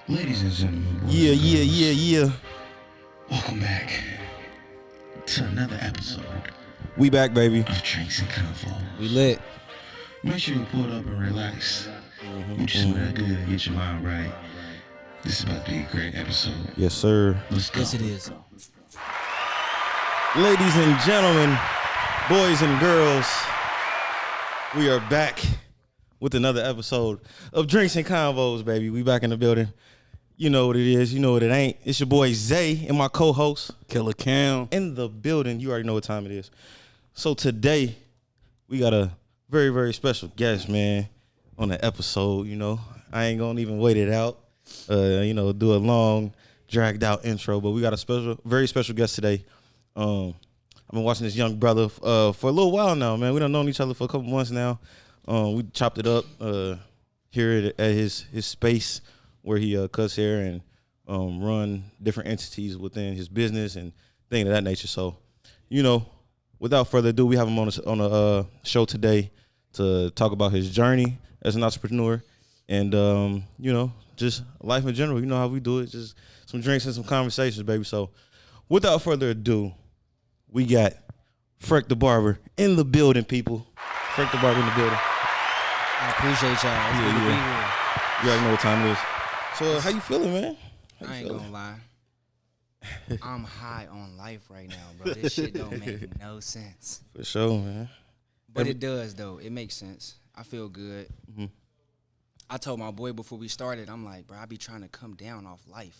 Ladies and gentlemen, Yeah. welcome back to another episode We back, baby. of Drinks and Convos. We lit. Make sure you pull up and relax. Get you smell good and get your mind right. This is about to be a great episode. Yes, sir. Let's go. Yes, it is. Ladies and gentlemen, boys and girls, we are back with another episode of Drinks and Convos, baby. We back in the building. You know what it is. You know what it ain't. It's your boy Zay and my co-host Killer Cam. in the building. You already know what time it is. So today, we got a very, very special guest, man, on the episode. You know, I ain't gonna even wait it out. Do a long, dragged out intro, but we got a very special guest today. I've been watching this young brother for a little while now, man. We done known each other for a couple months now. We chopped it up here at his space where he cuts hair and run different entities within his business and things of that nature. So, without further ado, we have him on a show today to talk about his journey as an entrepreneur and, just life in general. You know how we do it, just some drinks and some conversations, baby. So, without further ado, we got Freck the Barber in the building, people. Freck the Barber in the building. I appreciate y'all. It's good to be here. You already know what time it is. So, how you feeling, man? I ain't gonna lie. I'm high on life right now, bro. This shit don't make no sense. For sure, man. But it does, though. It makes sense. I feel good. Mm-hmm. I told my boy before we started, I'm like, bro, I be trying to come down off life.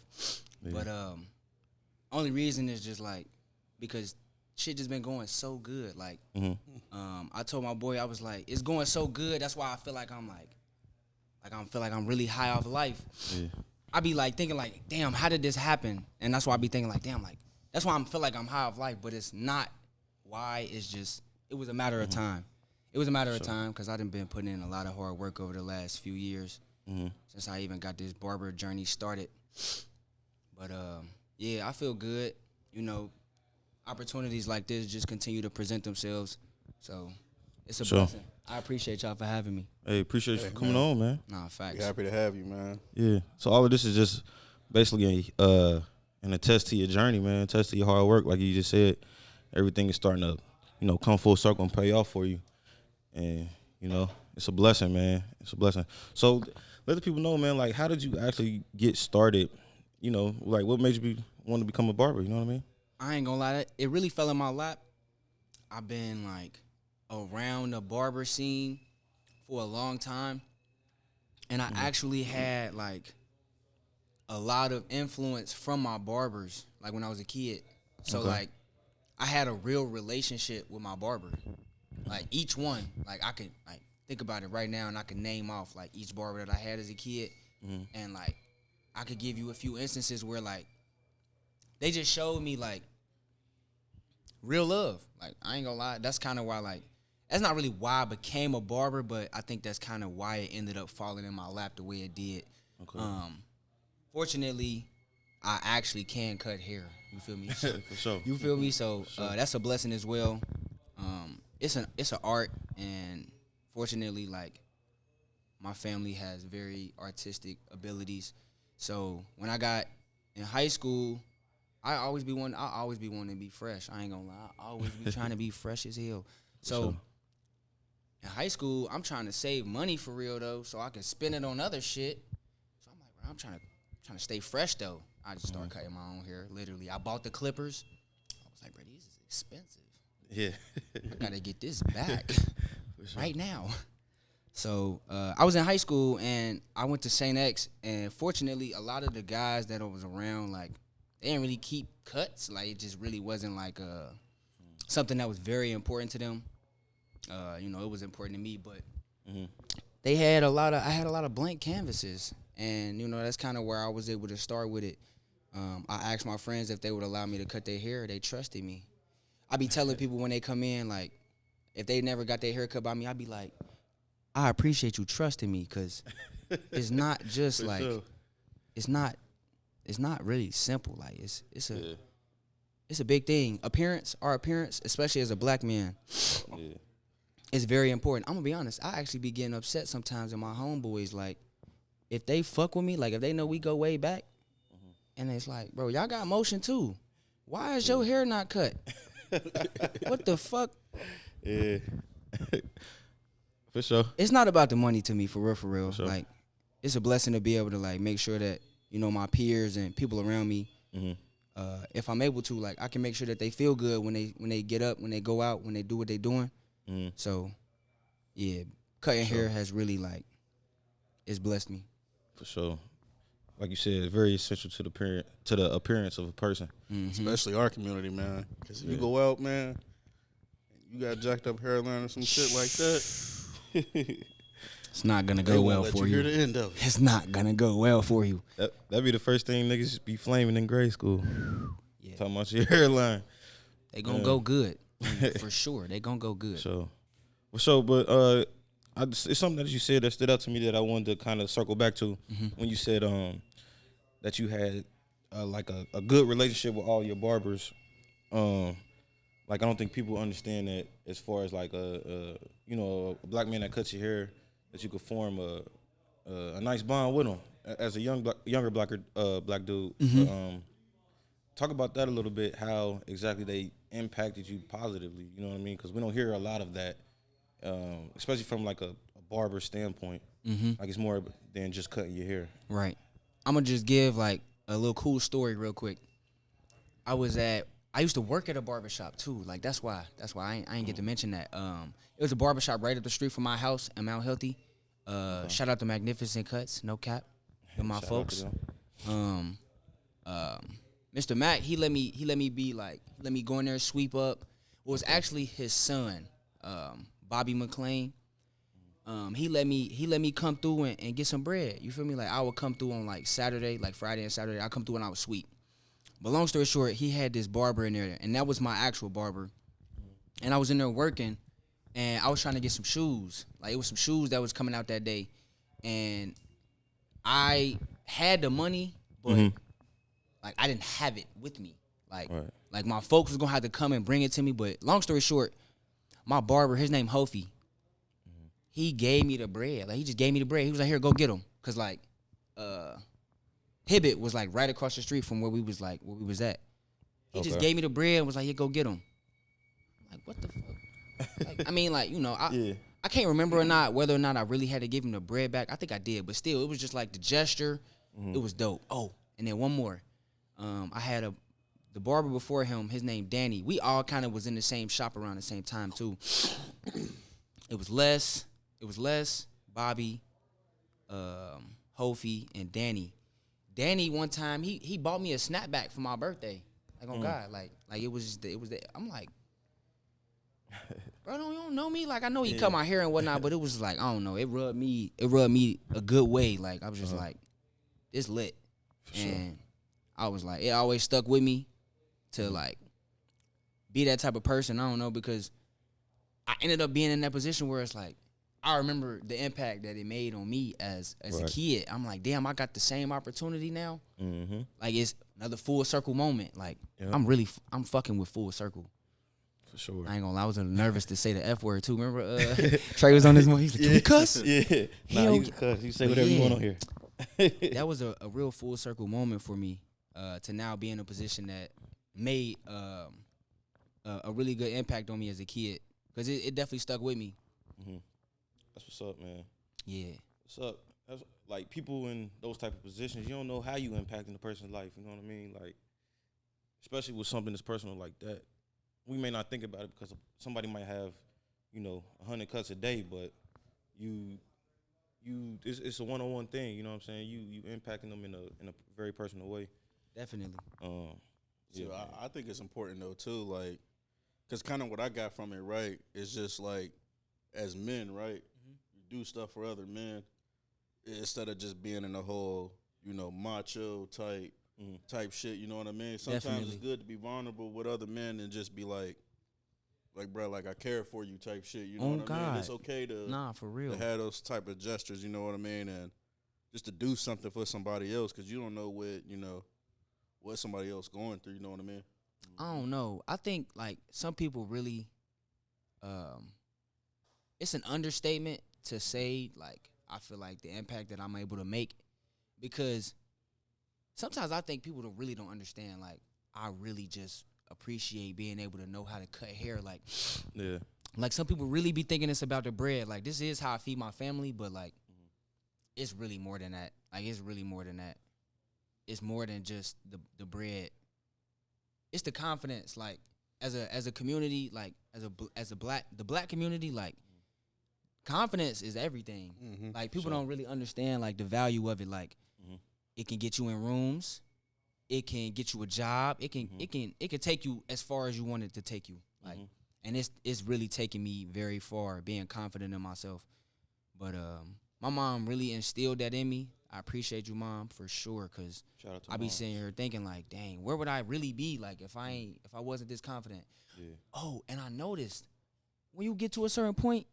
Yeah. But only reason is just like because shit just been going so good. Like, I told my boy, I was like, it's going so good. That's why I feel like I'm really high off life. Yeah. I be like thinking like, damn, how did this happen? And that's why I be thinking like, damn, like that's why I feel like I'm high off life. But it's not why. It's just it was a matter of time. It was a matter of time because I done been putting in a lot of hard work over the last few years since I even got this barber journey started. But yeah, I feel good. Opportunities like this just continue to present themselves. So it's a blessing. I appreciate y'all for having me. Hey, appreciate you for coming on, man. Nah, facts. We're happy to have you, man. Yeah. So all of this is just basically an attest to your journey, man. Attest to your hard work, like you just said. Everything is starting to, come full circle and pay off for you. And, it's a blessing, man. It's a blessing. So let the people know, man, like, how did you actually get started? Like, what made you want to become a barber? You know what I mean? I ain't gonna lie, it really fell in my lap. I've been, like, around the barber scene for a long time. And I actually had, like, a lot of influence from my barbers, like, when I was a kid. So, like, I had a real relationship with my barber. Like, each one, like, I could, like, think about it right now, and I can name off, like, each barber that I had as a kid. And, like, I could give you a few instances where, like, they just showed me, like, real love. Like, I ain't gonna lie. That's kind of why, like, that's not really why I became a barber, but I think that's kind of why it ended up falling in my lap the way it did. Okay. Fortunately, I actually can cut hair. You feel me? So, For sure. You feel me? So that's a blessing as well. It's an art, and fortunately, like, my family has very artistic abilities. So when I got in high school, I always be wanting to be fresh. I ain't gonna lie. I always be trying to be fresh as hell. So in high school, I'm trying to save money for real though, so I can spend it on other shit. So I'm like, bro, I'm trying to stay fresh though. I just started cutting my own hair. Literally, I bought the clippers. I was like, bro, these is expensive. Yeah. I gotta get this back right now. So I was in high school and I went to St. X, and fortunately, a lot of the guys that I was around, like, they didn't really keep cuts. Like, it just really wasn't like something that was very important to them. It was important to me, but I had a lot of blank canvases, and that's kind of where I was able to start with it. I asked my friends if they would allow me to cut their hair. They trusted me. I be telling people when they come in, like, if they never got their hair cut by me, I'd be like, I appreciate you trusting me, because it's not just like, it's not really simple. Like, it's a big thing. Our appearance, especially as a black man. it's very important. I'm gonna be honest. I actually be getting upset sometimes in my homeboys. Like, if they fuck with me, like if they know we go way back, and it's like, bro, y'all got motion too. Why is your hair not cut? What the fuck? Yeah. For sure. It's not about the money to me, for real, for real. For sure. Like, it's a blessing to be able to like make sure that my peers and people around me, if I'm able to, like, I can make sure that they feel good when they get up, when they go out, when they do what they doing. So, yeah, cutting hair has really like, it's blessed me. For sure. Like you said, it's very essential to the appearance of a person. Especially our community, man. Because if you go out, man, you got jacked up hairline or some shit like that, it's not gonna go well for you. Hear the end of it. It's not gonna go well for you. That'd be the first thing niggas be flaming in grade school. Yeah. Talking about your hairline. They gonna go good. For sure. They gonna go good. So, but it's something that you said that stood out to me that I wanted to kind of circle back to when you said that you had like a good relationship with all your barbers. Like, I don't think people understand that as far as like a black man that cuts your hair, that you could form a nice bond with him as a younger black dude. Talk about that a little bit. How exactly they impacted you positively? You know what I mean? Because we don't hear a lot of that, especially from like a barber standpoint. Like, it's more than just cutting your hair. Right. I'm gonna just give like a little cool story real quick. I used to work at a barbershop too. Like, that's why I ain't get to mention that. It was a barbershop right up the street from my house in Mount Healthy. Shout out to Magnificent Cuts, no cap, with my folks. Mr. Mac, he let me go in there, sweep up. It was actually his son, Bobby McLean. He let me come through and get some bread. You feel me? Like, I would come through on like Saturday, like Friday and Saturday. I come through and I would sweep. But long story short, he had this barber in there, and that was my actual barber. And I was in there working, and I was trying to get some shoes. Like, it was some shoes that was coming out that day, and I had the money, but like, I didn't have it with me. Like my folks was gonna have to come and bring it to me. But long story short, my barber, his name Hofi, he gave me the bread. Like, he just gave me the bread. He was like, "Here, go get them," cause like, Hibbett was like right across the street from where we was at. He just gave me the bread and was like, "Here, go get them." Like, what the fuck? Like, I mean, like, I can't remember whether or not I really had to give him the bread back. I think I did, but still, it was just like the gesture. It was dope. Oh, and then one more. I had the barber before him. His name Danny. We all kind of was in the same shop around the same time too. It was Les, Bobby, Hofi, and Danny. Danny, one time, he bought me a snapback for my birthday. Like, on God, like it was I'm like, bro, you don't know me. Like, I know he cut my hair and whatnot, but it was like, I don't know. It rubbed me a good way. Like, I was just like, it's lit. For sure. And I was like, it always stuck with me to like be that type of person. I don't know, because I ended up being in that position where it's like, I remember the impact that it made on me as a kid. I'm like, damn, I got the same opportunity now. Like, it's another full circle moment. Like, I'm fucking with full circle. For sure. I ain't gonna lie, I was nervous to say the F word too. Remember Trey was on this one. He's like, "Can we cuss?" Yeah. Nah, you can cuss. You say whatever you want on here. That was a real full circle moment for me, to now be in a position that made a really good impact on me as a kid, because it definitely stuck with me. That's what's up, man. Yeah. What's up? That's, like, people in those type of positions, you don't know how you impacting a person's life. You know what I mean? Like, especially with something that's personal like that. We may not think about it because somebody might have, 100 cuts a day, but it's a one-on-one thing. You know what I'm saying? You impacting them in a very personal way. Definitely. So I think it's important though too, like, because kind of what I got from it, right, is just like, as men, right, you do stuff for other men instead of just being in the whole, macho type shit. You know what I mean? Sometimes it's good to be vulnerable with other men and just be like, bro, like, I care for you type shit. You know what I mean? It's okay to for real, to have those type of gestures. You know what I mean? And just to do something for somebody else, because you don't know what somebody else going through. You know what I mean? I don't know. I think, like, some people really it's an understatement to say, like, I feel like the impact that I'm able to make, because sometimes I think people really don't understand, like, I really just appreciate being able to know how to cut hair. Like, Yeah. like some people really be thinking it's about the bread. Like, this is how I feed my family, but like, it's really more than that. Like, it's really more than that. It's more than just the bread. It's the confidence. Like, as a community, like as a black community, like, confidence is everything. Like, people don't really understand like the value of it. Like, it can get you in rooms, it can get you a job, it can take you as far as you want it to take you. Like, and it's really taking me very far, being confident in myself. But my mom really instilled that in me. I appreciate you, Mom, for sure, because I be sitting here thinking like, dang, where would I really be like if I wasn't this confident? Yeah. Oh, and I noticed when you get to a certain point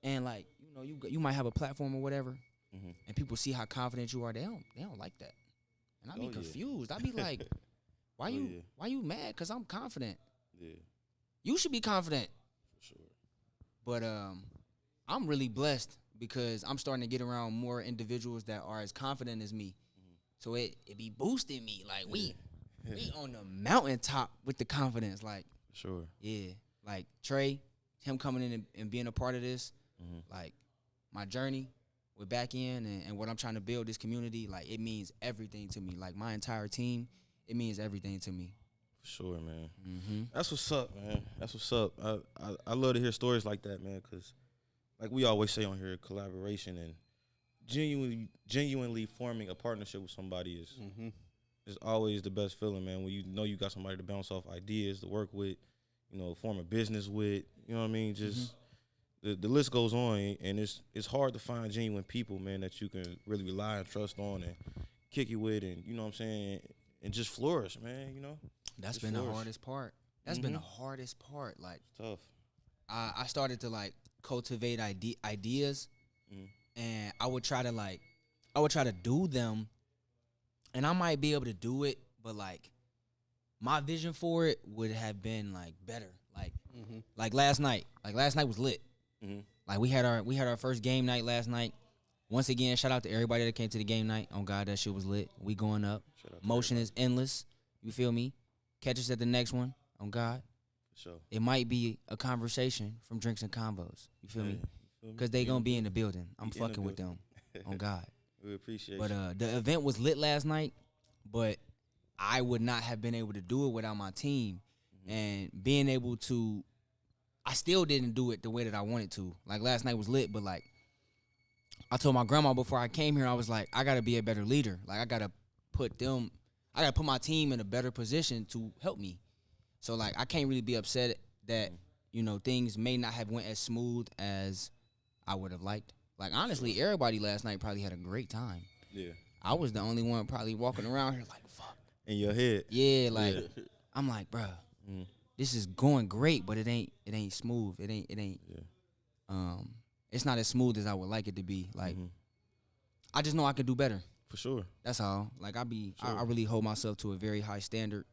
and like, you know, you might have a platform or whatever, and people see how confident you are, they don't like that. And I be confused. I be like, why you mad? Because I'm confident. Yeah. You should be confident. For sure. But I'm really blessed because I'm starting to get around more individuals that are as confident as me. So it be boosting me. Like, we on the mountaintop with the confidence. Like, sure. Yeah. Like, Trey, him coming in and being a part of this, like, my journey with back in and what I'm trying to build, this community, like, it means everything to me. Like, my entire team, it means everything to me. For sure, man. That's what's up, man. That's what's up. I love to hear stories like that, man, because like we always say on here, collaboration and genuinely forming a partnership with somebody is always the best feeling, man. When you know you got somebody to bounce off ideas, to work with, you know, form a business with, you know what I mean? Just the list goes on, and it's hard to find genuine people, man, that you can really rely and trust on and kick it with, and you know what I'm saying, and just flourish, man. You know, that's been the hardest part. That's been the hardest part. Like, it's tough. I started to like cultivate ideas, and I would try to do them, and I might be able to do it, but like my vision for it would have been like better. Like last night was lit. Like we had our first game night last night. Once again, shout out to everybody that came to the game night. On God, that shit was lit. We going up. Motion is endless. You feel me? Catch us at the next one. On God. Sure. It might be a conversation from Drinks and Convos. You feel me? Because they gonna be in the building. I'm fucking with them. On God. We appreciate But you. the event was lit last night, but I would not have been able to do it without my team. And being able to, I still didn't do it the way that I wanted to. Like, last night was lit, but like, I told my grandma before I came here, I was like, I gotta be a better leader. Like, I gotta put my team in a better position to help me. So like, I can't really be upset that, you know, things may not have went as smooth as I would have liked. Like, honestly, everybody last night probably had a great time. Yeah. I was the only one probably walking around here like, fuck. In your head. Yeah, like, I'm like, bruh, this is going great, but it ain't smooth. It ain't. It's not as smooth as I would like it to be. Like, I just know I can do better. For sure. That's all. Like, I really hold myself to a very high standard.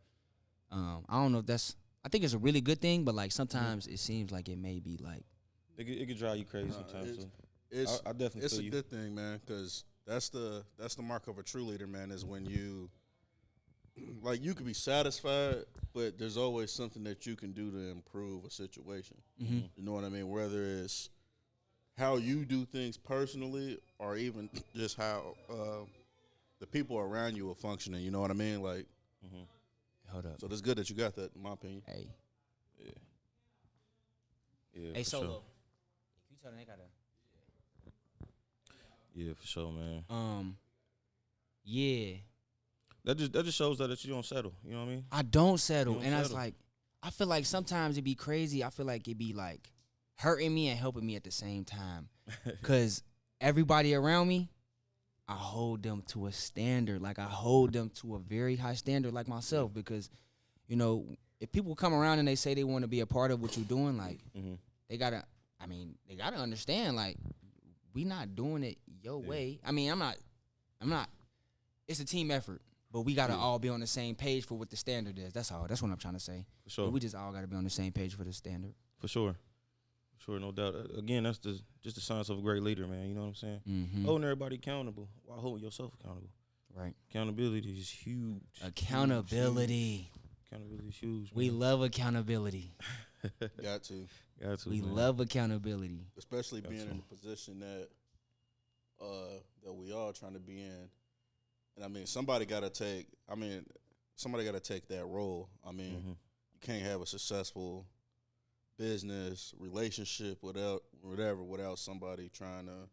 I don't know if I think it's a really good thing, but like sometimes it seems like it may be like. It could drive you crazy sometimes. I definitely it's feel a good thing, man, because that's the mark of a true leader, man, is when you, like, you can be satisfied, but there's always something that you can do to improve a situation. You know what I mean? Whether it's how you do things personally or even just how the people around you are functioning. You know what I mean? Like, hold up. So it's good that you got that, in my opinion. Hey. Yeah, hey, for Solo. sure. If you tell them they gotta. Yeah, for sure, man. Yeah. That just shows that you don't settle. You know what I mean? I don't settle, don't and I was settle. like, I feel like sometimes it be crazy. I feel like it be like hurting me and helping me at the same time, cause everybody around me, I hold them to a standard. Like, I hold them to a very high standard, like myself, because, you know, if people come around and they say they want to be a part of what you're doing, like, they gotta understand, like, we not doing it your way. I mean, I'm not. It's a team effort, but we gotta all be on the same page for what the standard is. That's all. That's what I'm trying to say. For sure. We just all gotta be on the same page for the standard. For sure. Sure, no doubt. Again, that's just the signs of a great leader, man. You know what I'm saying? Mm-hmm. Holding everybody accountable while holding yourself accountable. Right. Accountability is huge. Accountability. Accountability is huge. We man. love accountability. Got to. Got to, We man. love accountability. Especially being in the position that we all trying to be in. And I mean, somebody got to take that role. I mean, you can't have a successful business, relationship without somebody trying to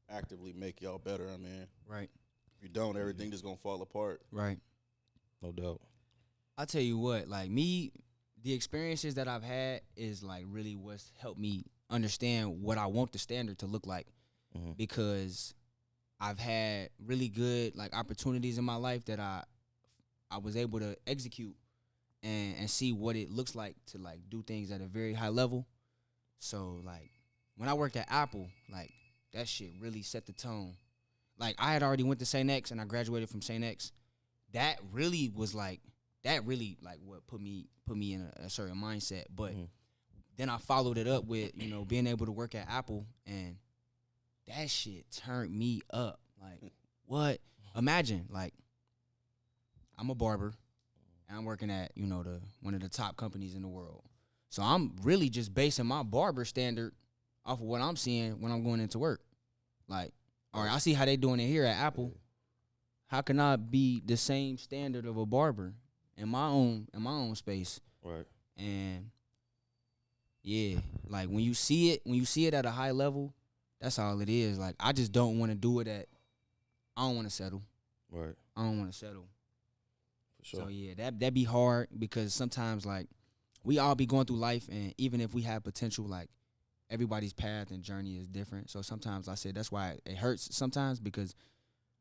actively make y'all better. I mean, Right. if you don't, everything just gonna fall apart. Right. No doubt. I tell you what, like me, the experiences that I've had is like really what's helped me understand what I want the standard to look like, because I've had really good like opportunities in my life that I was able to execute and see what it looks like to like do things at a very high level. So like when I worked at Apple, like that shit really set the tone. Like I had already went to St. X and I graduated from St. X. That really what put me in a certain mindset. But then I followed it up with, you know, being able to work at Apple, and that shit turned me up. Like what? Imagine like I'm a barber and I'm working at, you know, one of the top companies in the world. So I'm really just basing my barber standard off of what I'm seeing when I'm going into work. Like, all right, I see how they doing it here at Apple. How can I be the same standard of a barber in my own space? Right. And yeah, like when you see it at a high level, that's all it is. Like I just don't want to do it I don't want to settle. Right. I don't want to settle. For sure. So yeah, that be hard because sometimes like we all be going through life, and even if we have potential, like everybody's path and journey is different. So sometimes I say that's why it hurts sometimes, because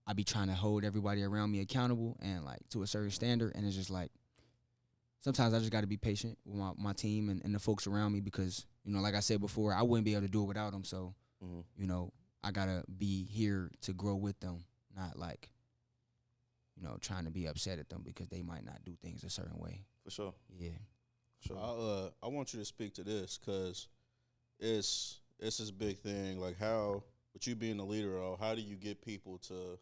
I be trying to hold everybody around me accountable and like to a certain standard, and it's just like sometimes I just got to be patient with my team and the folks around me, because, you know, like I said before, I wouldn't be able to do it without them. So, you know, I got to be here to grow with them, not like, you know, trying to be upset at them because they might not do things a certain way. For sure. Yeah. Sure. I want you to speak to this because it's this big thing. Like how, with you being the leader, how do you get people to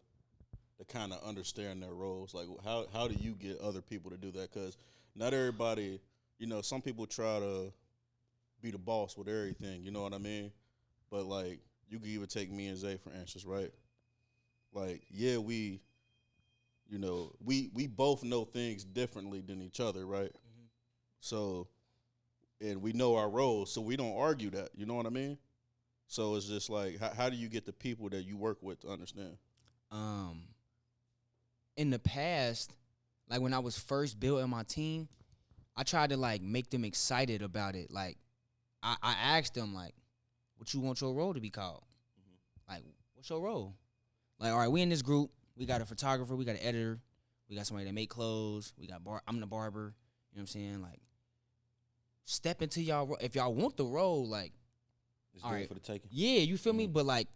kind of understand their roles? Like how do you get other people to do that? Because not everybody, you know, some people try to be the boss with everything. You know what I mean? But like you can even take me and Zay for instance, right? Like yeah, we both know things differently than each other, right? So, and we know our roles, so we don't argue that. You know what I mean? So it's just like, how do you get the people that you work with to understand? In the past, like when I was first building my team, I tried to like make them excited about it. Like I asked them like, what you want your role to be called? Like, what's your role? Like, all right, we in this group, we got a photographer, we got an editor, we got somebody that make clothes, I'm the barber, you know what I'm saying? Like, step into y'all role. If y'all want the role, like, It's all good right, for the taking. yeah, you feel me? But like,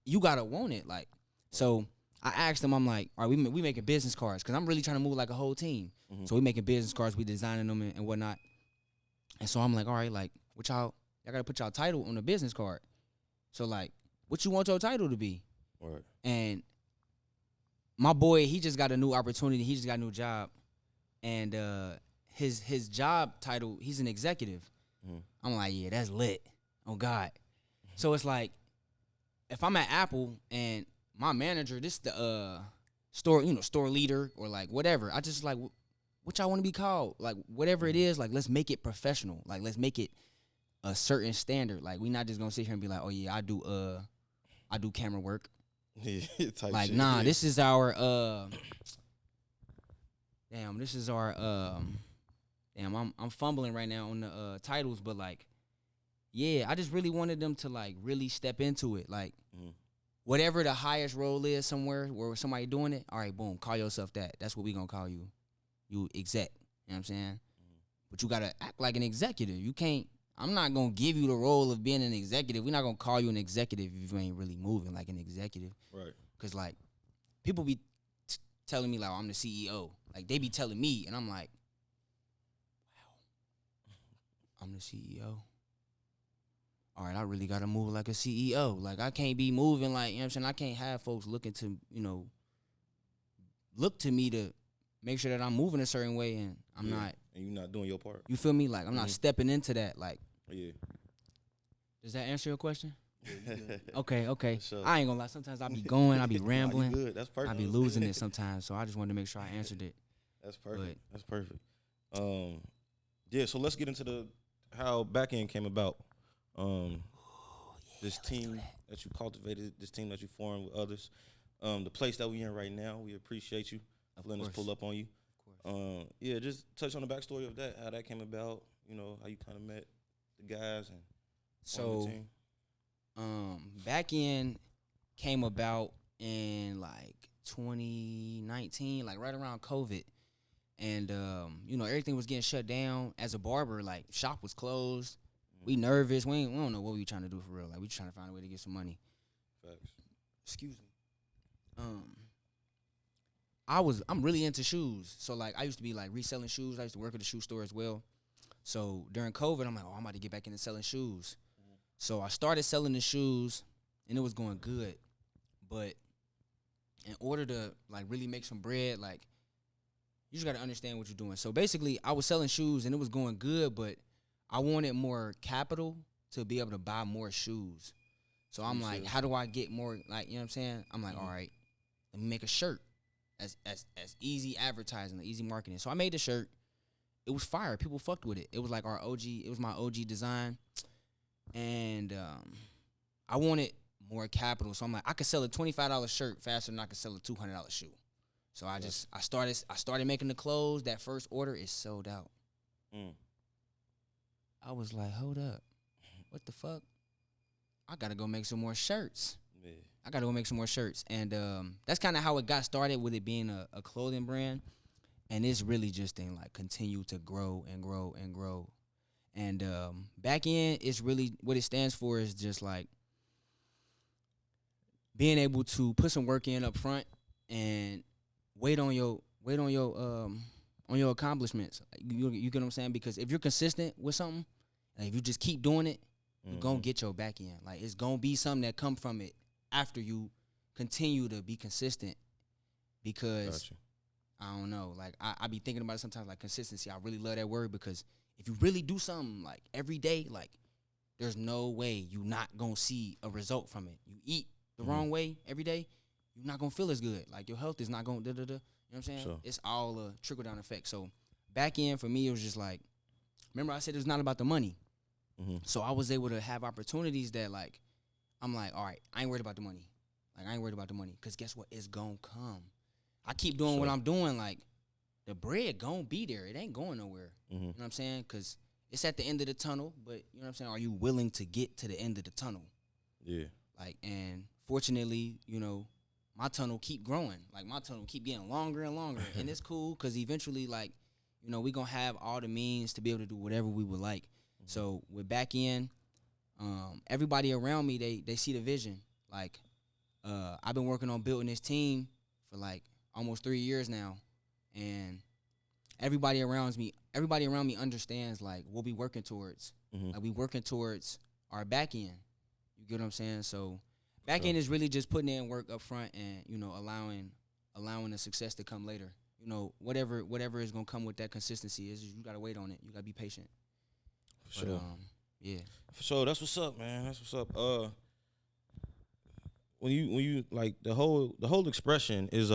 you gotta want it. Like, so I asked them, I'm like, all right, we making business cards, because I'm really trying to move like a whole team. So we making business cards, we designing them and whatnot. And so I'm like, all right, like, what y'all gotta put y'all title on the business card. So like, what you want your title to be? Right. And my boy, he just got a new opportunity. He just got a new job, and his job title, he's an executive. I'm like, yeah, that's lit. Oh God. So it's like, if I'm at Apple and my manager, this the store leader or like whatever, I just like, what y'all want to be called? Like whatever it is, like let's make it professional. Like let's make it a certain standard. Like we not just gonna sit here and be like, oh yeah, I do camera work. Like shit. nah, this is our I'm fumbling right now on the titles, but like, yeah, I just really wanted them to like really step into it. Like whatever the highest role is somewhere where somebody doing it, all right, boom, call yourself that. That's what we gonna call you. You exec. You know what I'm saying? But you gotta act like an executive. You can't, I'm not gonna give you the role of being an executive. We're not gonna call you an executive if you ain't really moving like an executive. Right. Cause like people be telling me like, oh, I'm the CEO. Like they be telling me, and I'm like, wow, I'm the CEO. all right, I really gotta move like a CEO. Like I can't be moving like, you know what I'm saying? I can't have folks looking to, look to me to make sure that I'm moving a certain way and I'm not. And you're not doing your part. You feel me? Like I'm not stepping into that. Like, Yeah. does that answer your question? Okay. Sure. I ain't gonna lie. Sometimes I be going, I be Nah, rambling, you good. That's perfect. I be losing it sometimes. So I just wanted to make sure I answered it. That's perfect. That's perfect. Yeah. So let's get into how back end came about. This team that you cultivated, this team that you formed with others, the place that we in right now. We appreciate you letting us pull up on you. Yeah, just touch on the backstory of that, how that came about. How you kind of met the guys and so. the team. Back end came about in like 2019, like right around COVID. And, everything was getting shut down. As a barber, like, shop was closed. We nervous. We don't know what we trying to do for real. Like, we just trying to find a way to get some money. Facts. Excuse me. I'm really into shoes. So, like, I used to be, like, reselling shoes. I used to work at a shoe store as well. So, during COVID, I'm like, I'm about to get back into selling shoes. So I started selling the shoes, and it was going good. But in order to, like, really make some bread, like, you just got to understand what you're doing. So basically, I was selling shoes, and it was going good, but I wanted more capital to be able to buy more shoes. So I'm like, how do I get more, like, you know what I'm saying? I'm like, all right, let me make a shirt. As easy advertising, like easy marketing. So I made the shirt. It was fire. People fucked with it. It was like it was my OG design. And I wanted more capital, so I'm like, I could sell a $25 shirt faster than I could sell a $200 shoe. So I started making the clothes. That first order is sold out. I was like, hold up, what the fuck? I gotta go make some more shirts. Yeah. I gotta go make some more shirts, and that's kind of how it got started with it being a clothing brand, and it's really just thing like continue to grow and grow and grow. And back end is really what it stands for is just like being able to put some work in up front and wait on your accomplishments. You get what I'm saying? Because if you're consistent with something, and if you just keep doing it, you're gonna get your back end. Like it's gonna be something that come from it after you continue to be consistent. Because I don't know, like I be thinking about it sometimes, like consistency. I really love that word because if you really do something like every day, like there's no way you not gonna see a result from it. You eat the wrong way every day, you're not gonna feel as good. Like your health is not gonna You know what I'm saying? Sure. It's all a trickle down effect. So back end for me, it was just like, remember I said it's not about the money. So I was able to have opportunities that like, I'm like, all right, I ain't worried about the money. Like I ain't worried about the money because guess what? It's gonna come. I keep doing what I'm doing, like the bread gonna be there. It ain't going nowhere. You know what I'm saying? Because it's at the end of the tunnel, but you know what I'm saying? Are you willing to get to the end of the tunnel? Yeah. Like, and fortunately, my tunnel keep growing. Like, my tunnel keep getting longer and longer. And it's cool because eventually, like, we going to have all the means to be able to do whatever we would like. So, with back end, everybody around me, they see the vision. Like, I've been working on building this team for, like, almost 3 years now. And everybody around me understands like what we working towards. Like we working towards our back end. You get what I'm saying? So back end is really just putting in work up front and allowing the success to come later. Whatever is gonna come with that consistency is you gotta wait on it. You gotta be patient. For sure. Yeah. For sure. That's what's up, man. That's what's up. When you like the whole expression is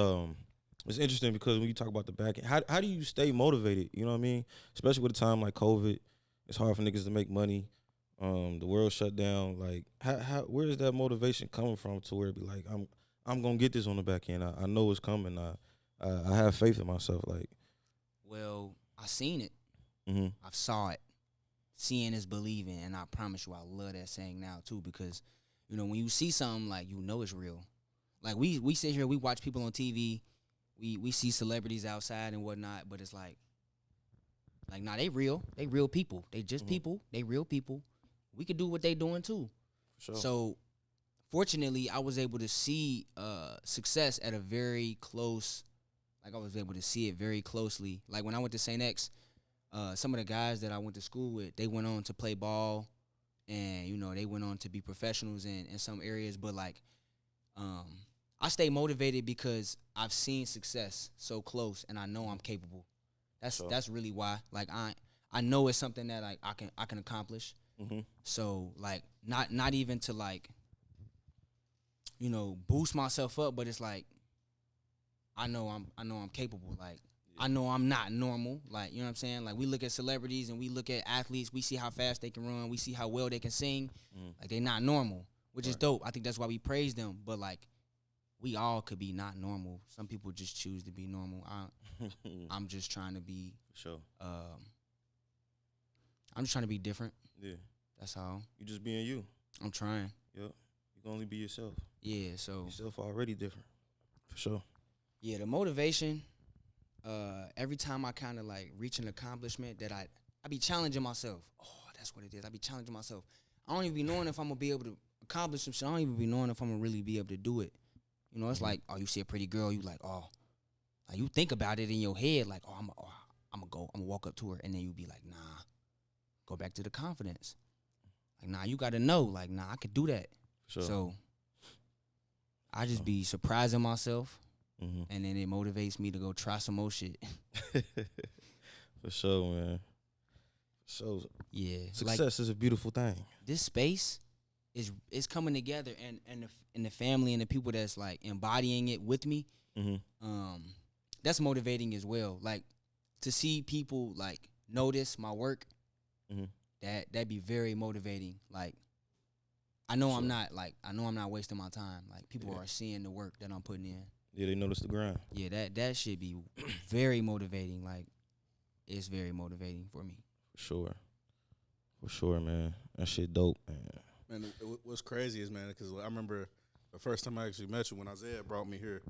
it's interesting because when you talk about the back end, how do you stay motivated? You know what I mean? Especially with a time like COVID, it's hard for niggas to make money. The world shut down. Like, how where is that motivation coming from to where it be like I'm gonna get this on the back end? I know it's coming. I have faith in myself. Like, well, I seen it. I saw it. Seeing is believing, and I promise you, I love that saying now too because when you see something like it's real. Like we sit here, we watch people on TV. We see celebrities outside and whatnot, but it's like, nah, they real. They real people. They just people. They real people. We could do what they doing too. Sure. So, fortunately, I was able to see success at a very close. Like I was able to see it very closely. Like when I went to St. X, some of the guys that I went to school with, they went on to play ball, and you know they went on to be professionals in some areas. But like, I stay motivated because I've seen success so close, and I know I'm capable. That's really why. Like I know it's something that like I can accomplish. Mm-hmm. So like not even to like, you know, boost myself up, but it's like I know I'm capable. Like I know I'm not normal. Like, you know what I'm saying? Like we look at celebrities and we look at athletes, we see how fast they can run, we see how well they can sing. Like they're not normal, which is dope. I think that's why we praise them. But like we all could be not normal. Some people just choose to be normal. I'm just trying to be Sure. I'm just trying to be different. Yeah. That's all. You just being you. I'm trying. Yep. You can only be yourself. Yeah, so Yourself already different. For sure. yeah, the motivation, every time I kind of like reach an accomplishment that I be challenging myself. Oh, that's what it is. I be challenging myself. I don't even be knowing if I'm gonna be able to accomplish some shit. I don't even be knowing if I'm gonna really be able to do it. You know, it's like, oh, you see a pretty girl, you like, oh, like you think about it in your head, like, I'm gonna walk up to her, and then you be like, nah, go back to the confidence. Like, nah, you gotta know, like, nah, I could do that. Sure. So I just be surprising myself, Mm-hmm. and then it motivates me to go try some more shit. For sure, man. So Yeah, success is a beautiful thing. This space is coming together, and the family and the people that's like embodying it with me. Mm-hmm. That's motivating as well. Like to see people like notice my work. Mm-hmm. That'd be very motivating. Like I know I'm not wasting my time. Like people are seeing the work that I'm putting in. Yeah, they notice the grind. Yeah, that should be very motivating. Like it's very motivating for me. For sure, man. That shit dope, man. Man, what's crazy is, man, because I remember the first time I actually met you when Isaiah brought me here.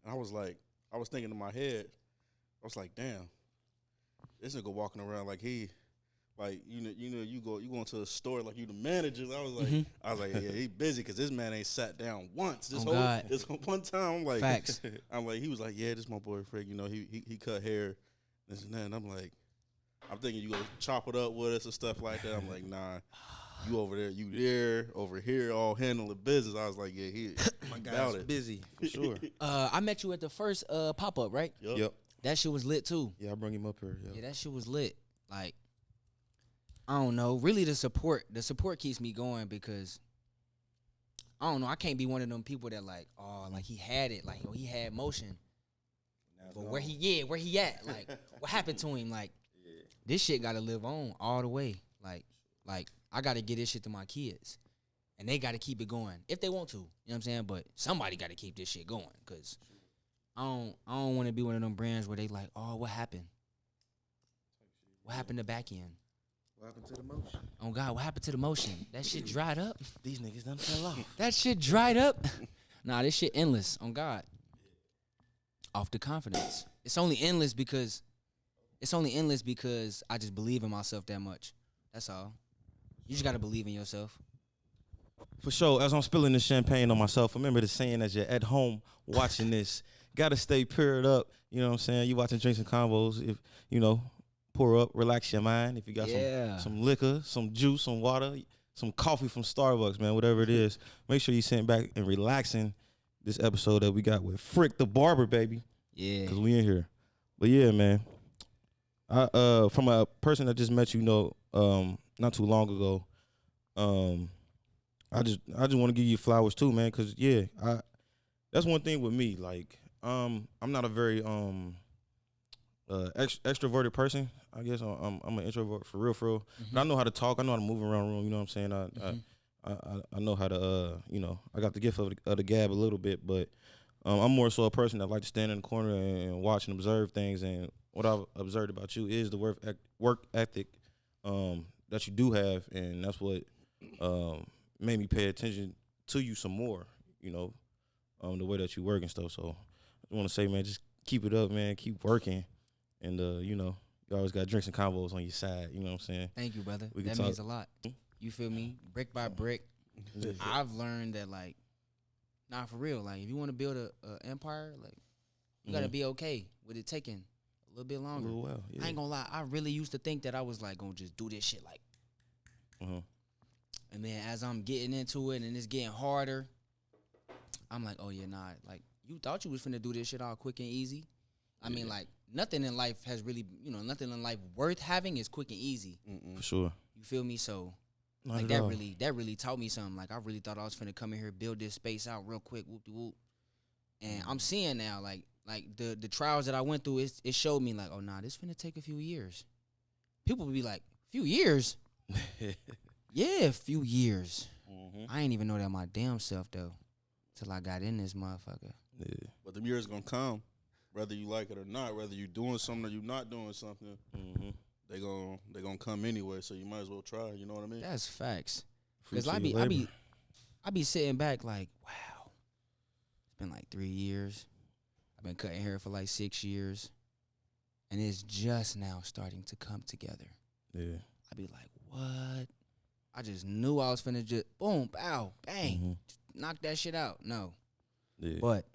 I was thinking in my head, I was like, damn, this nigga walking around like he, like you go into a store like you the manager. I was like, yeah, he busy because this man ain't sat down once. This one time, I'm like, Facts. I'm like, he was like, yeah, this my boy Freck. You know, he cut hair, this and that. And I'm like, I'm thinking you gonna chop it up with us and stuff like that. I'm like, nah. You over there, you there, over here, all handling business. I was like, yeah, my guy's busy, for sure. I met you at the first pop-up, right? Yep. That shit was lit, too. Yeah, I bring him up here. Yep. Yeah, that shit was lit. Like, I don't know. Really, the support keeps me going because, I don't know, I can't be one of them people that like, oh, like he had it. Like, he had motion. But where he at? Like, what happened to him? Like, this shit got to live on all the way. Like I got to get this shit to my kids. And they got to keep it going if they want to. You know what I'm saying? But somebody got to keep this shit going because I don't want to be one of them brands where they like, oh, what happened? What happened to back end? What happened to the motion? Oh, God, what happened to the motion? That shit dried up. These niggas done fell off. That shit dried up. Nah, this shit endless. On God. Off the confidence. It's only endless because I just believe in myself that much. That's all. You just got to believe in yourself. For sure, as I'm spilling the champagne on myself, remember the saying as you're at home watching this, gotta stay paired up. You know what I'm saying? You watching Drinks and Convos, if you know, pour up, relax your mind. If you got some liquor, some juice, some water, some coffee from Starbucks, man, whatever it is, make sure you sit back and relaxing this episode that we got with Freck the Barber, baby. Yeah. Because we in here. But yeah, man. I from a person that just met you, not too long ago, I just want to give you flowers too, man, because that's one thing with me. Like, I'm not a very extroverted person. I guess I'm an introvert for real. Mm-hmm. But I know how to talk. I know how to move around the room. You know what I'm saying? I know how to I got the gift of the gab a little bit, but I'm more so a person that like to stand in the corner and watch and observe things. And what I've observed about you is the work ethic that you do have, and that's what made me pay attention to you some more, the way that you work and stuff. So I want to say, man, just keep it up, man. Keep working. And, you always got Drinks and Convos on your side. You know what I'm saying? Thank you, brother. That means a lot. You feel me? Brick by brick. I've learned that, like, nah, for real. Like, if you want to build a empire, like, you got to be okay with it taking a little bit longer. A little while, yeah. I ain't gonna lie. I really used to think that I was, like, gonna just do this shit, like, And then as I'm getting into it and it's getting harder, I'm like, oh yeah, nah. Like you thought you was finna do this shit all quick and easy. I mean, like nothing in life has really, nothing in life worth having is quick and easy. For sure. You feel me? So Not like at that all. really taught me something. Like I really thought I was finna come in here, build this space out real quick, whoop de whoop. And I'm seeing now, like the trials that I went through, it showed me like, oh nah, this finna take a few years. People would be like, few years? Yeah, a few years. I ain't even know that my damn self though, till I got in this motherfucker. Yeah. But the years gonna come, whether you like it or not, whether you doing something or you not doing something. They gonna come anyway, so you might as well try. You know what I mean? That's facts. Fruit Cause of I your be labor. sitting back like, wow, it's been like 3 years. I've been cutting hair for like 6 years, and it's just now starting to come together. Yeah. I be like, what? I just knew I was finna just boom, bow, bang, just knock that shit out. No, Yeah. but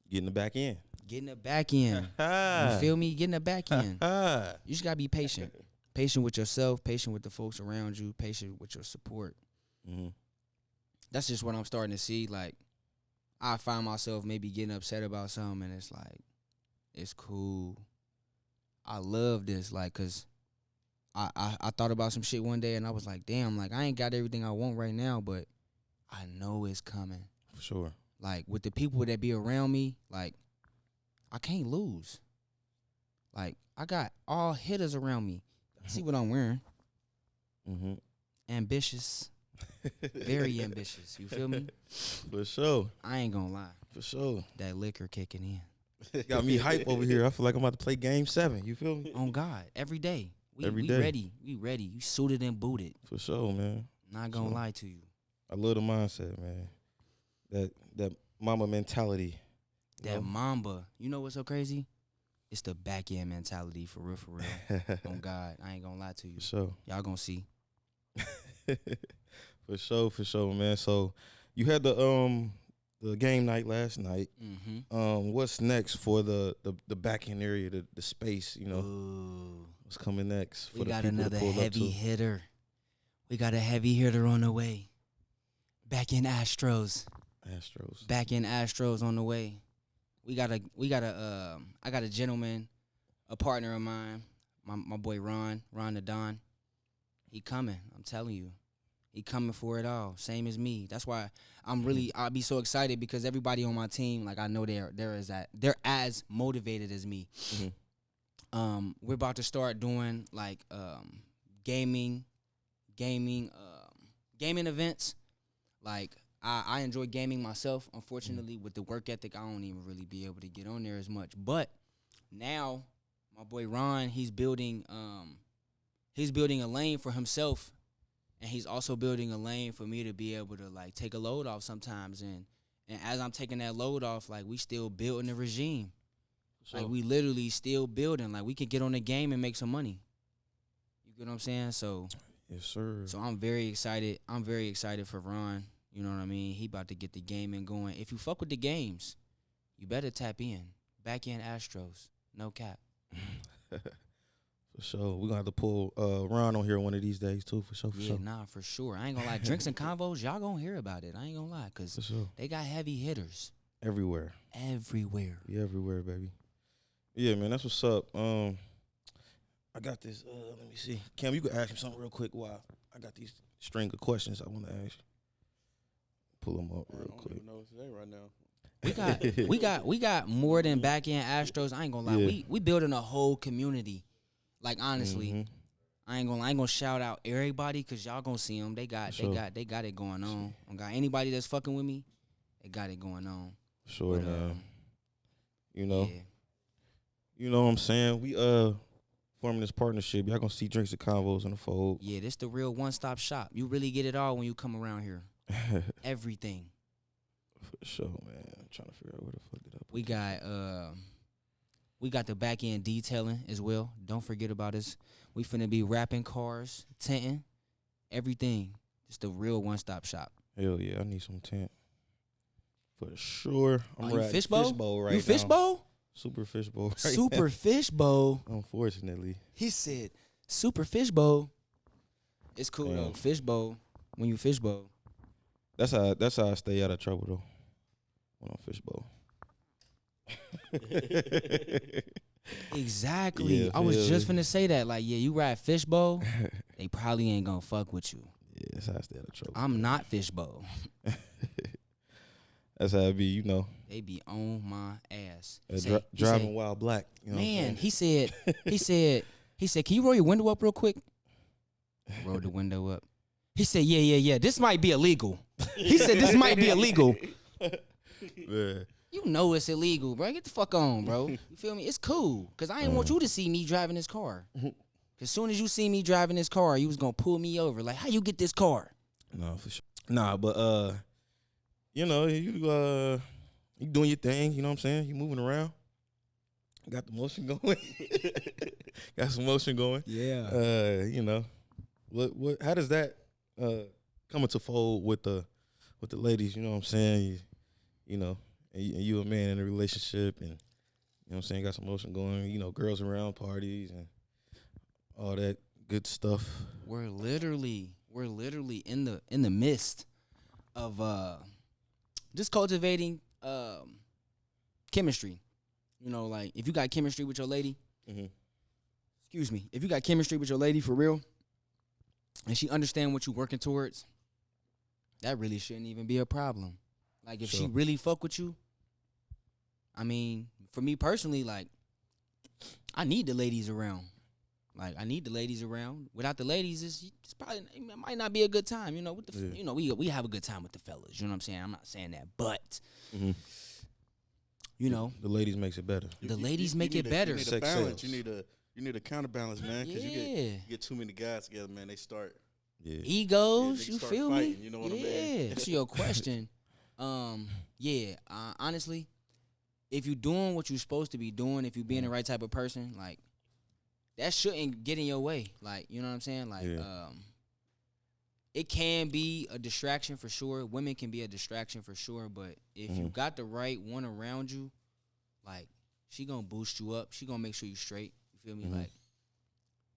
Getting the back in. getting it back in. You feel me? Getting it back in. You just gotta be patient. Patient with yourself, patient with the folks around you, patient with your support. That's just what I'm starting to see. Like, I find myself maybe getting upset about something, and it's like, it's cool. I love this, like, cause I thought about some shit one day, and I was like, damn, like I ain't got everything I want right now, but I know it's coming. For sure. Like with the people that be around me, like I can't lose. Like I got all hitters around me. See what I'm wearing? Ambitious, very ambitious. You feel me? For sure. I ain't gonna lie. For sure. That liquor kicking in. Got me hype over here. I feel like I'm about to play game 7. You feel me? On God, every day. Every we day. ready. We ready. You suited and booted. For sure, man. Not gonna lie to you. I love the mindset, man. That mama mentality. That Mamba. You know what's so crazy? It's the back end mentality for real, for real. On God, I ain't gonna lie to you. For sure. Y'all gonna see. For sure, man. So you had the game night last night. What's next for the back end area, the space? You know, Ooh. what's coming next? For We the got people to another pull up heavy to? hitter. We got a heavy hitter on the way. Back in Astros. Back in Astros on the way. I got a gentleman, a partner of mine, my boy Ron the Don. He coming. I'm telling you. He coming for it all. Same as me. That's why I'll be so excited because everybody on my team, like I know they're as motivated as me. We're about to start doing like gaming events. Like I enjoy gaming myself. Unfortunately, with the work ethic, I don't even really be able to get on there as much. But now, my boy Ron, he's building a lane for himself, and he's also building a lane for me to be able to like take a load off sometimes. And as I'm taking that load off, like we still building the regime. Sure. Like we literally still building. Like we can get on the game and make some money. You get what I'm saying? So Yes, sir. So I'm very excited. I'm very excited for Ron. You know what I mean? He about to get the gaming going. If you fuck with the games, you better tap in. Back in Astros. No cap. For sure. We're gonna have to pull Ron on here one of these days too, for sure. Yeah, nah, for sure. I ain't gonna lie. Drinks and Convos, y'all gonna hear about it. I ain't gonna lie, For because sure. they got heavy hitters Everywhere. everywhere. We everywhere, baby. Yeah, man, that's what's up. I got this. Let me see. Cam, you could ask me something real quick while I got these string of questions I want to ask you. Pull them up I real don't quick. even know what today right now. We got more than back end Astros. I ain't gonna lie. Yeah. We building a whole community. Like honestly, I ain't gonna shout out everybody because y'all gonna see them. They got it going on. I got anybody that's fucking with me, they got it going on. Sure, But, man. You know, yeah. you know what I'm saying? We forming this partnership. Y'all gonna see Drinks and Convos in the fold. Yeah, this the real one-stop shop. You really get it all when you come around here. Everything. For sure, man. I'm trying to figure out where the fuck did I put We got the back end detailing as well. Don't forget about us. We finna be wrapping cars, tinting, everything. It's the real one-stop shop. Hell yeah, I need some tent. For sure. I'm You riding fishbowl? right You now. fishbowl? Super fishbowl. Right Super fishbowl. now. Unfortunately. He said, super fishbowl. It's cool Damn. though. Fishbowl. when you fishbowl. That's how I stay out of trouble though. When I'm fishbowl. Exactly. Yeah, I was feel just me. finna say that. Like, yeah, you ride fishbowl, they probably ain't gonna fuck with you. Yeah, that's how I stay out of trouble. I'm not fishbowl. That's how it be, you know. They be on my ass. Driving while black. You know Man, he said, can you roll your window up real quick? Roll the window up. He said, yeah. This might be illegal. He said this might be illegal. Yeah. You know it's illegal, bro. Get the fuck on, bro. You feel me? It's cool. Cause I ain't want you to see me driving this car. Cause soon as you see me driving this car, you was gonna pull me over. Like, how you get this car? No, for sure. Nah, but you know, you doing your thing, you know what I'm saying? You moving around. Got the motion going. Got some motion going. Yeah. You know. What how does that come into fold with the ladies, you know what I'm saying? You know, and you a man in a relationship and you know what I'm saying, got some motion going, you know, girls around parties and all that good stuff. We're literally in the midst of just cultivating chemistry. You know, like if you got chemistry with your lady, excuse me, if you got chemistry with your lady for real, and she understand what you working towards, that really shouldn't even be a problem. Like if she really fuck with you, I mean, for me personally, like I need the ladies around. Like I need the ladies around. Without the ladies, it's probably it might not be a good time. You know, with the you know we have a good time with the fellas. You know what I'm saying? I'm not saying that, but you know, the ladies makes it better. The ladies make it better. You need a balance. You need a counterbalance, man. Because you get too many guys together, man. They start egos. they You start feel fighting, me? You know what I mean? To your question, honestly, if you're doing what you're supposed to be doing, if you being the right type of person, like that shouldn't get in your way. Like, you know what I'm saying? Like, it can be a distraction for sure. Women can be a distraction for sure. But if you got the right one around you, like, she gonna boost you up. She gonna make sure you straight. You feel me? Like,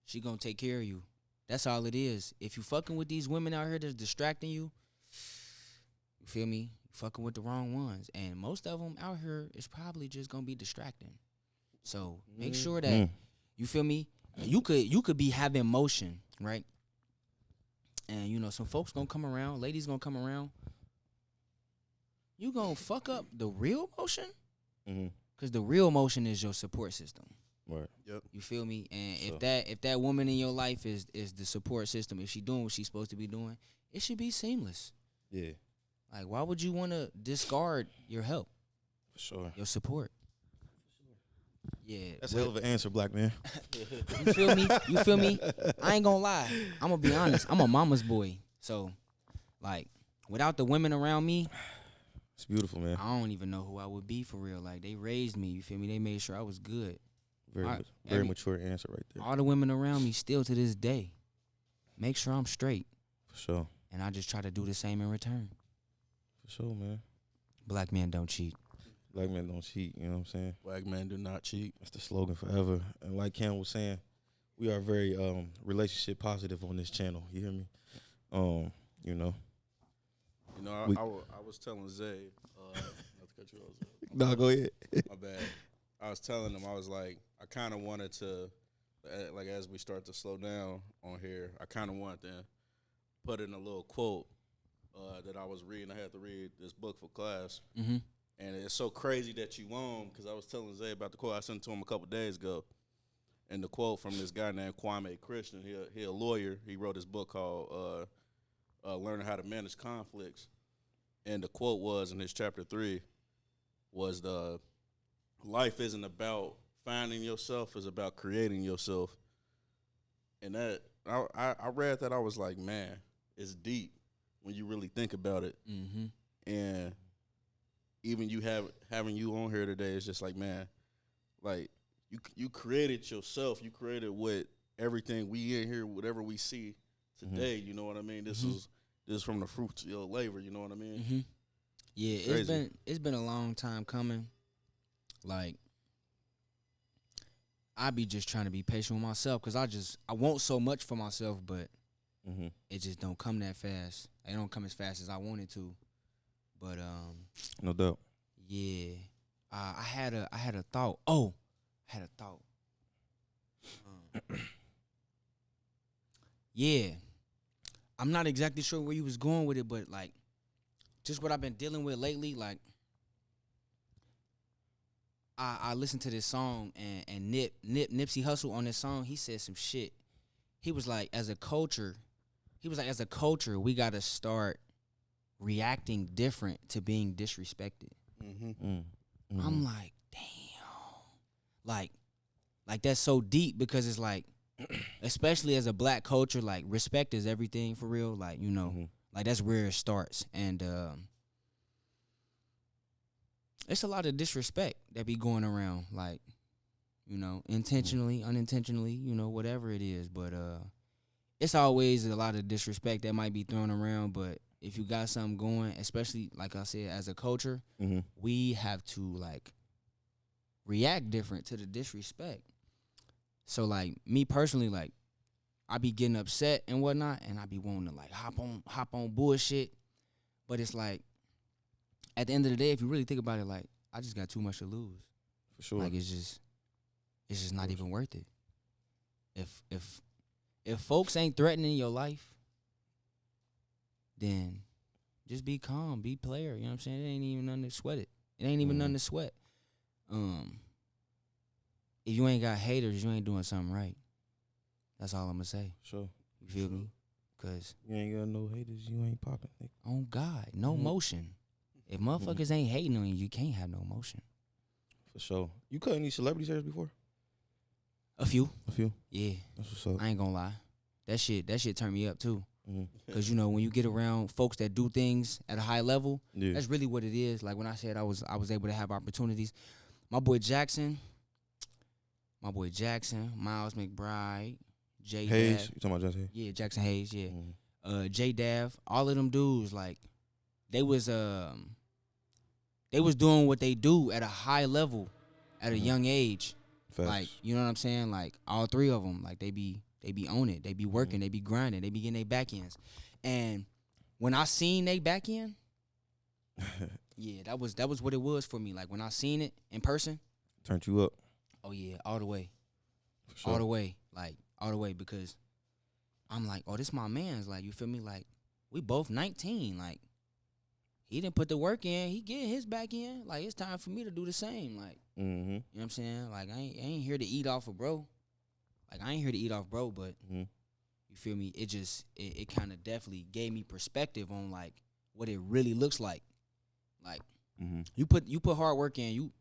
she gonna take care of you. That's all it is. If you fucking with these women out here that's distracting you, you feel me? You fucking with the wrong ones. And most of them out here is probably just gonna be distracting. So make sure that, you feel me? You could be having motion, right? And, you know, some folks gonna come around, ladies gonna come around. You gonna fuck up the real motion? Because the real motion is your support system. Right. Yep. You feel me? And if that woman in your life is the support system, if she doing what she's supposed to be doing, it should be seamless. Yeah. Like, why would you want to discard your help? For sure. Your support. Yeah. That's a hell of an answer, black man. You feel me? You feel me? I ain't gonna lie. I'm gonna be honest. I'm a mama's boy. So, like, without the women around me, it's beautiful, man. I don't even know who I would be for real. Like, they raised me. You feel me? They made sure I was good. Very mature answer right there. All the women around me still to this day make sure I'm straight. For sure. And I just try to do the same in return. For sure, man. Black men don't cheat. Black men don't cheat, you know what I'm saying? Black men do not cheat. That's the slogan forever. And like Cam was saying, we are very relationship positive on this channel. You hear me? You know. You know, I was telling Zay, not to cut you off, Zay. No, go ahead. My bad. I was telling him, I was like, I kind of wanted to, like, as we start to slow down on here, I kind of wanted to put in a little quote that I was reading. I had to read this book for class. And it's so crazy that you won, because I was telling Zay about the quote I sent to him a couple days ago. And the quote from this guy named Kwame Christian, he a lawyer. He wrote this book called Learning How to Manage Conflicts. And the quote was, in his chapter 3, was the life isn't about finding yourself, it's about creating yourself. And that I read that, I was like, man, it's deep when you really think about it. And even having you on here today, it's just like, man, like you created yourself. You created what everything we in here, whatever we see today. You know what I mean? This is from the fruits of your labor. You know what I mean? Yeah, it's been a long time coming. Like, I be just trying to be patient with myself, because I want so much for myself, but it just don't come that fast. It don't come as fast as I wanted to. But No doubt. yeah, I had a thought. Oh, I had a thought. Yeah, I'm not exactly sure where you was going with it, but like, just what I've been dealing with lately. Like, I listened to this song and Nipsey Hussle on this song. He said some shit. He was like, as a culture, we gotta start reacting different to being disrespected. I'm like, damn, like that's so deep because it's like, especially as a black culture, like respect is everything for real. Like, you know, like that's where it starts. And it's a lot of disrespect that be going around, like, you know, intentionally, unintentionally, you know, whatever it is. But it's always a lot of disrespect that might be thrown around. But if you got something going, especially like I said, as a culture, we have to like react different to the disrespect. So like me personally, like I be getting upset and whatnot, and I be wanting to like hop on bullshit. But it's like at the end of the day, if you really think about it, like I just got too much to lose. For sure. Like it's just not even worth it. If folks ain't threatening your life, then just be calm, be player. You know what I'm saying? It ain't even nothing to sweat it. It ain't even nothing to sweat. If you ain't got haters, you ain't doing something right. That's all I'm gonna say. Sure. You feel me? Cause you ain't got no haters, you ain't popping. on God, no motion. If motherfuckers ain't hating on you, you can't have no motion. For sure. You cut any celebrities' hairs before? A few. Yeah. That's what's up. I ain't gonna lie. That shit turned me up too. Cause you know when you get around folks that do things at a high level, that's really what it is. Like when I said I was able to have opportunities. My boy Jackson, Miles McBride, Jay Hayes. Dav. You talking about Jackson Hayes? Yeah, Jackson Hayes. Yeah, Jay Dav. All of them dudes, like they was doing what they do at a high level, at a young age. Facts. Like, you know what I'm saying? Like all three of them, like they be on it. They be working. They be grinding. They be getting their back ends. And when I seen they back end, yeah, that was what it was for me. Like when I seen it in person, turned you up. Oh yeah, all the way. For sure. All the way. Like all the way, because I'm like, oh, this my man's. Like, you feel me? Like we both 19. Like he didn't put the work in. He get his back in. Like it's time for me to do the same. Like you know what I'm saying? Like I ain't here to eat off of bro. Like I ain't here to eat off bro, but you feel me? It just it kind of definitely gave me perspective on like what it really looks like. Like you put hard work in.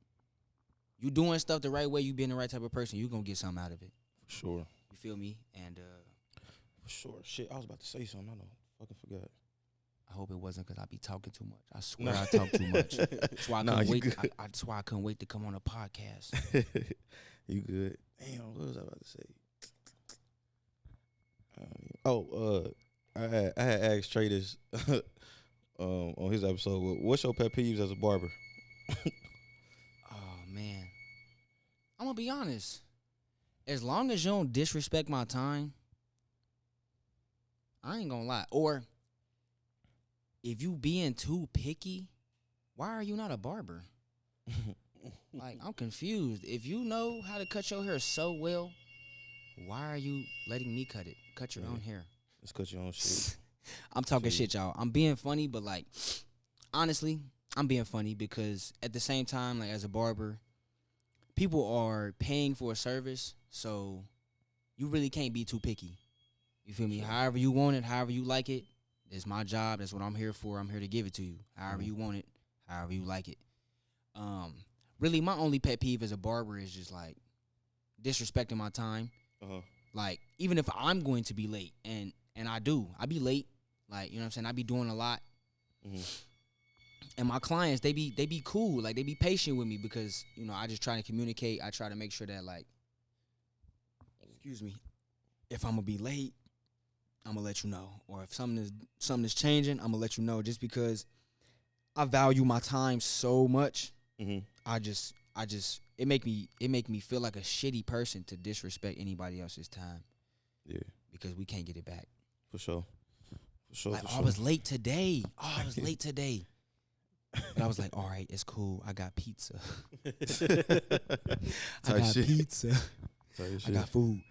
You doing stuff the right way. You being the right type of person. You gonna get something out of it. For sure. You feel me? And for sure. Shit, I was about to say something. I know. Fucking forgot. I hope it wasn't because I be talking too much. I swear I talk too much. That's why I couldn't wait. That's why I couldn't wait to come on a podcast. You good? Damn, what was I about to say? I had asked Trey this on his episode. What's your pet peeves as a barber? Oh man, I'm gonna be honest. As long as you don't disrespect my time, I ain't gonna lie. Or if you being too picky, why are you not a barber? Like, I'm confused. If you know how to cut your hair so well, why are you letting me cut it? Cut your own hair. Let's cut your own shit. I'm talking shit, y'all. I'm being funny, but like, honestly, I'm being funny because at the same time, like as a barber, people are paying for a service, so you really can't be too picky. You feel me? However you want it, however you like it, it's my job. That's what I'm here for. I'm here to give it to you. However you want it, however you like it. Really, my only pet peeve as a barber is just like disrespecting my time. Like, even if I'm going to be late, and I be late. Like, you know what I'm saying? I be doing a lot. And my clients, they be cool. Like, they be patient with me because, you know, I just try to communicate. I try to make sure that, like, excuse me, if I'm going to be late, I'm going to let you know. Or if something is changing, I'm going to let you know, just because I value my time so much. I just it make me feel like a shitty person to disrespect anybody else's time. Yeah. Because we can't get it back. For sure. For sure. Like, For oh, sure. I was late today. Oh, I was late today. But I was like, all right, it's cool. I got pizza. I Type got shit. pizza. Type I shit. got food.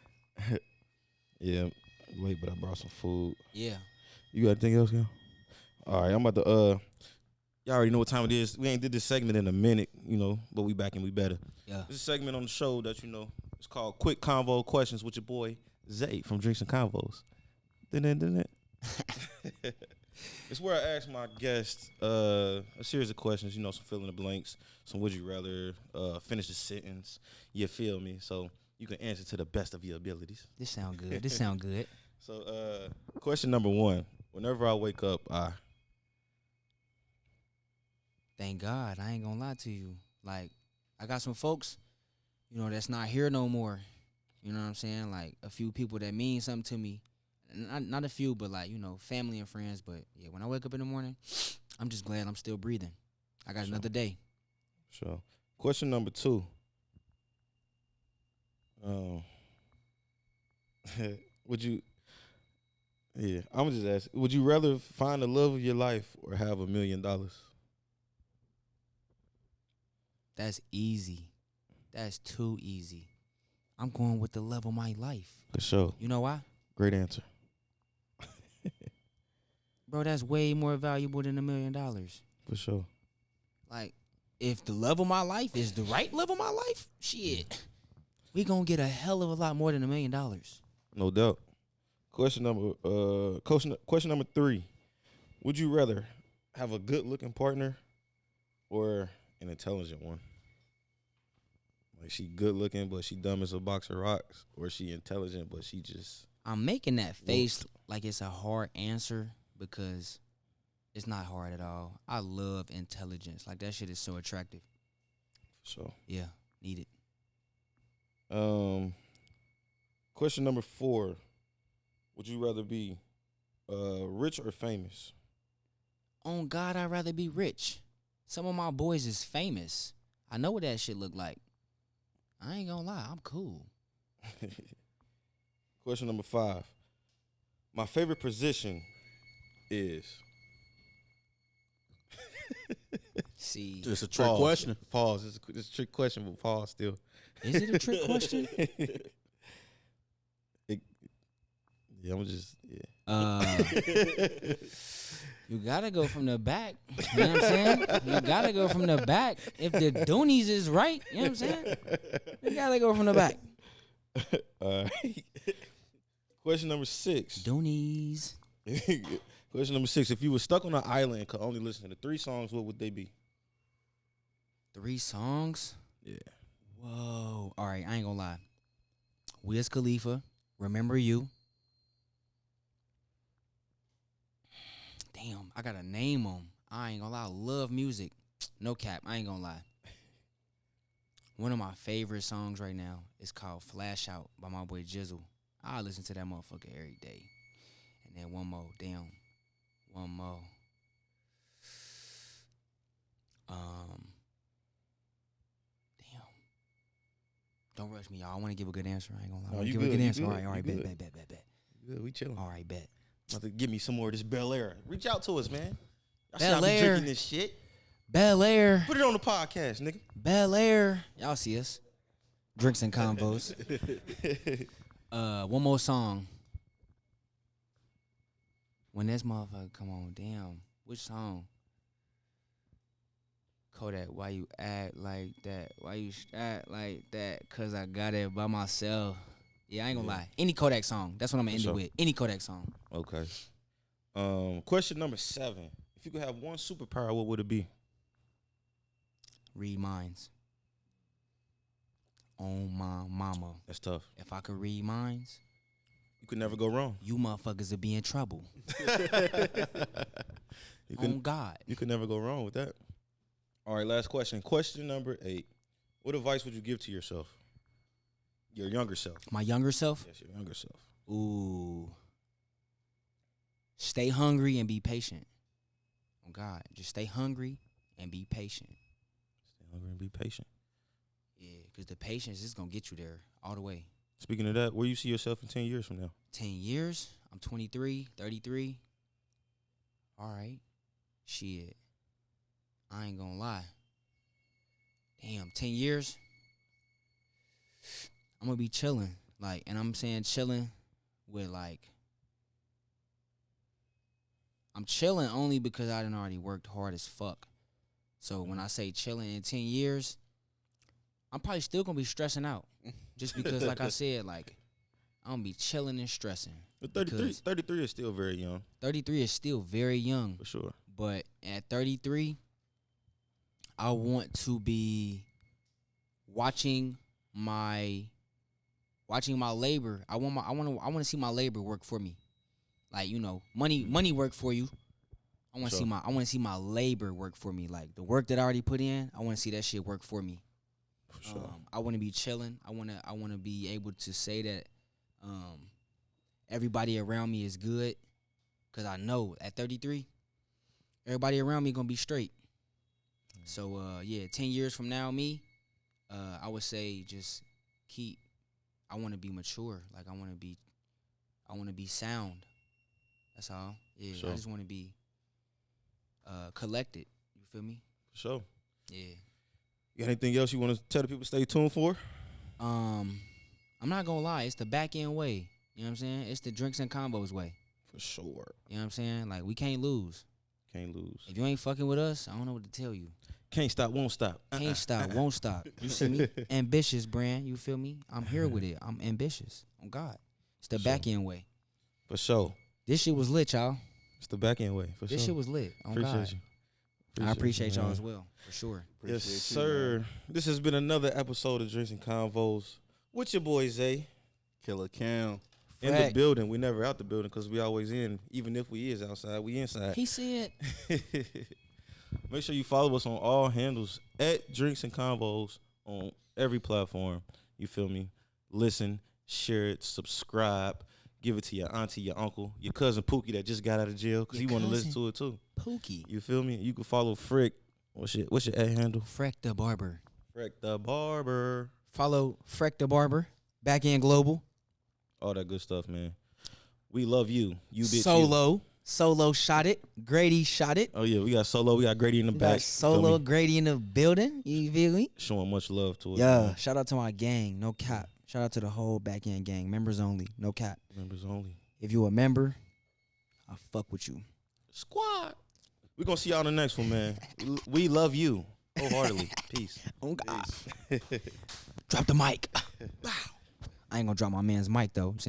Yeah. Wait, but I brought some food. Yeah. You got anything else, yo? All right, I'm about to y'all already know what time it is. We ain't did this segment in a minute, you know, but we back and we better. Yeah. This is a segment on the show that you know. It's called Quick Convo Questions with your boy Zay from Drinks and Convos. Didn't. It's where I ask my guests a series of questions, you know, some fill in the blanks, some would you rather, finish the sentence. You feel me? So you can answer to the best of your abilities. This sound good. This sound good. So question number 1. Whenever I wake up, Thank God. I ain't gonna lie to you. Like, I got some folks, you know, that's not here no more. You know what I'm saying? Like, a few people that mean something to me. Not a few, but like, you know, family and friends. But yeah, when I wake up in the morning, I'm just glad I'm still breathing. I got another day. Sure. Question number 2. Would you? Yeah, I'm just asking. Would you rather find the love of your life or have $1 million? That's easy. That's too easy. I'm going with the love of my life. For sure. You know why? Great answer. Bro, that's way more valuable than $1 million. For sure. Like, if the love of my life is the right love of my life, shit, we gonna get a hell of a lot more than $1 million. No doubt. Question number 3. Would you rather have a good-looking partner or an intelligent one? Like, she good-looking, but she dumb as a box of rocks, or she intelligent, but she just... I'm making that face like it's a hard answer because it's not hard at all. I love intelligence. Like, that shit is so attractive. So, Yeah, need it. Question number 4. Would you rather be rich or famous? On God, I'd rather be rich. Some of my boys is famous. I know what that shit look like. I ain't gonna lie, I'm cool. Question number 5. My favorite position is... See, It's a trick Pause. question. Pause. It's a trick question, but pause still. is it a trick question? Yeah, I'm just, yeah. You gotta go from the back. You know what I'm saying? You gotta go from the back. If the Doonies is right, you know what I'm saying? You gotta go from the back. Question number 6. Doonies. Question number 6. If you were stuck on an island and could only listen to 3 songs, what would they be? 3 songs? Yeah. Whoa. All right, I ain't gonna lie. Wiz Khalifa, Remember You. Damn, I gotta name them. I ain't gonna lie. I love music. No cap. I ain't gonna lie. One of my favorite songs right now is called Flash Out by my boy Jizzle. I listen to that motherfucker every day. And then one more. Damn. One more. Damn. Don't rush me, y'all. I want to give a good answer. I ain't gonna lie. I No, wanna you give good, a good you answer. good, All right, you bet. good. Good, we chilling. All right, bet. About to give me some more of this Bel Air. Reach out to us, man. I Bel be Air. drinking this shit. Bel Air. Put it on the podcast, nigga. Bel Air. Y'all see us. Drinks and Convos. One more song. When this motherfucker come on, damn. Which song? Kodak, why you act like that? Why you act like that? Cause I got it by myself. Yeah, I ain't gonna lie. Any Kodak song. That's what I'm gonna end it with. Any Kodak song. Okay. Question number 7. If you could have one superpower, what would it be? Read minds. On my mama. That's tough. If I could read minds, You could never go wrong. you motherfuckers would be in trouble. You On could, God. you could never go wrong with that. All right, last question. Question number 8. What advice would you give to yourself? Your younger self. My younger self? Yes, your younger self. Ooh. Stay hungry and be patient. Oh God, just stay hungry and be patient. Stay hungry and be patient. Yeah, because the patience is going to get you there all the way. Speaking of that, where you see yourself in 10 years from now? 10 years? I'm 23, 33. All right. Shit. I ain't gonna lie. Damn, 10 years. I'm gonna be chilling. Like, and I'm saying chilling with like, I'm chilling only because I done already worked hard as fuck. So when I say chilling in 10 years, I'm probably still gonna be stressing out. Just because, like I said, like, I'm gonna be chilling and stressing. But 33 is still very young. 33 is still very young. For sure. But at 33, I want to be watching my labor. I want to see my labor work for me. Like, you know, money work for you. I want to see my labor work for me. Like the work that I already put in, I want to see that shit work for me. For sure. I want to be chilling. I want to be able to say that everybody around me is good, cuz I know at 33 everybody around me going to be straight. So 10 years from now me, I would say just I want to be mature. Like I want to be sound. That's all. Yeah, Sure. I just want to be collected. You feel me? For sure. Yeah. You got anything else you want to tell the people to stay tuned for? I'm not gonna lie, it's the back end way. You know what I'm saying? It's the drinks and combos way. For sure. You know what I'm saying? Like we can't lose. Can't lose. If you ain't fucking with us, I don't know what to tell you. Can't stop, won't stop. Can't stop, won't stop. You see me? Ambitious brand, you feel me? I'm here with it. I'm ambitious. On God. It's the Sure. back end way. For sure. This shit was lit, y'all. It's the back end way. For This sure. shit was lit. On Appreciate God. you. I appreciate y'all man. as well, for sure. Yes, Appreciate you, sir. man. This has been another episode of Drinks and Convos with your boy Zay. Killer Cam. In the Freck. building. We never out the building because we always in. Even if we is outside, we inside. He said, Make sure you follow us on all handles at Drinks and Convos on every platform. You feel me? Listen, share it, subscribe, give it to your auntie, your uncle, your cousin Pookie that just got out of jail because he Your want to listen cousin. to it too. Pookie. You feel me? You can follow Freck. What's your ad handle? Freck the Barber. Freck the Barber. Follow Freck the Barber. Back end global. All that good stuff, man. We love you. You bitch. You. Solo shot it. Grady shot it. Oh yeah, we got Solo. We got Grady in the We back. got Solo Grady in the building. You feel me? Showing much love to us. Yeah. man. Shout out to my gang. No cap. Shout out to the whole back end gang. Members only. No cap. Members only. If you a member, I fuck with you. Squad. We're gonna see y'all in the next one, man. We love you wholeheartedly. Peace. Oh God. Drop the mic. Wow. I ain't gonna drop my man's mic though. I'm saying